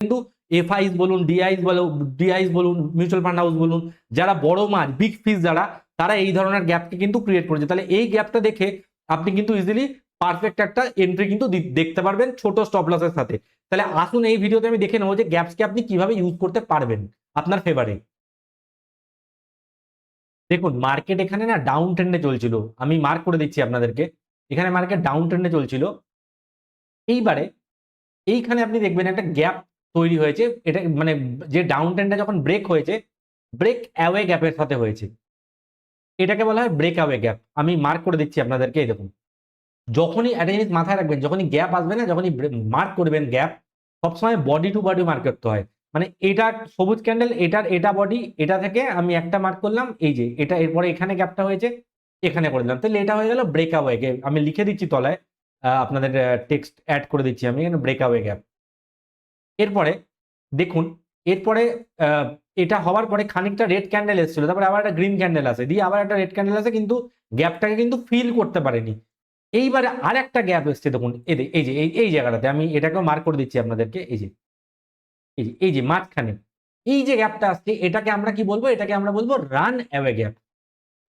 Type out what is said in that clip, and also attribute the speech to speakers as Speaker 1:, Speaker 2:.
Speaker 1: কিন্তু এফআইস বলুন, ডিআইস বলুন, মিউচুয়াল ফান্ড হাউস বলুন, যারা বড় মাছ, বিগ ফিস যারা, তারা এই ধরনের গ্যাপকে কিন্তু ক্রিয়েট করেছে। তাহলে এই গ্যাপটা দেখে আপনি কিন্তু ইজিলি পারফেক্ট একটা এন্ট্রি কিন্তু দেখতে পারবেন ছোট স্টপ লসের সাথে। তাহলে আসুন এই ভিডিওতে আমি দেখে নেবো যে গ্যাপসকে আপনি কিভাবে ইউজ করতে পারবেন আপনার ফেভারে। দেখুন মার্কেট এখানে না ডাউন ট্রেন্ডে চলছিল, আমি মার্ক করে দিচ্ছি আপনাদেরকে, এখানে মার্কেট ডাউন ট্রেন্ডে চলছিল। এইবারে এইখানে আপনি দেখবেন একটা গ্যাপ তৈরি হয়েছে, এটা মানে যে ডাউন ট্রেন্ডটা যখন ব্রেক হয়েছে, ব্রেক অ্যাওয়ে গ্যাপের সাথে হয়েছে, এটাকে বলা হয় ব্রেক অ্যাওয়ে গ্যাপ। আমি মার্ক করে দিচ্ছি আপনাদেরকে, এই দেখুন যখনই একটা জিনিস মাথায় রাখবেন, যখনই গ্যাপ আসবে না, যখনই মার্ক করবেন গ্যাপ, সবসময় বডি টু বডি মার্ক করতে হয়। মানে এটা সবুজ ক্যান্ডেল, এটার এটা বডি, এটা থেকে আমি একটা মার্ক করলাম, এই যে এটা, এরপরে এখানে গ্যাপটা হয়েছে, এখানে করে দিলাম, তাহলে এটা হয়ে গেল ব্রেক অ্যাওয়ে গ্যাপ। আমি লিখে দিচ্ছি তলায়, আপনাদের টেক্সট অ্যাড করে দিচ্ছি আমি এখানে, ব্রেক অ্যাওয়ে গ্যাপ। এরপরে দেখুন, এরপরে এটা হওয়ার পরে খানিকটা রেড ক্যান্ডেল এসেছিল, তারপরে আবার একটা গ্রিন ক্যান্ডেল আসে, দিয়ে আবার একটা রেড ক্যান্ডেল আসে, কিন্তু গ্যাপটাকে কিন্তু ফিল করতে পারেনি। এইবারে আর একটা গ্যাপ এসছে দেখুন, এই যে এই জায়গাটাতে, আমি এটাকেও মার্ক করে দিচ্ছি আপনাদেরকে, এই যে মাঝখানে এই যে গ্যাপটা আসছে, এটাকে আমরা কি বলবো? এটাকে আমরা বলবো রান অ্যাওয়ে গ্যাপ।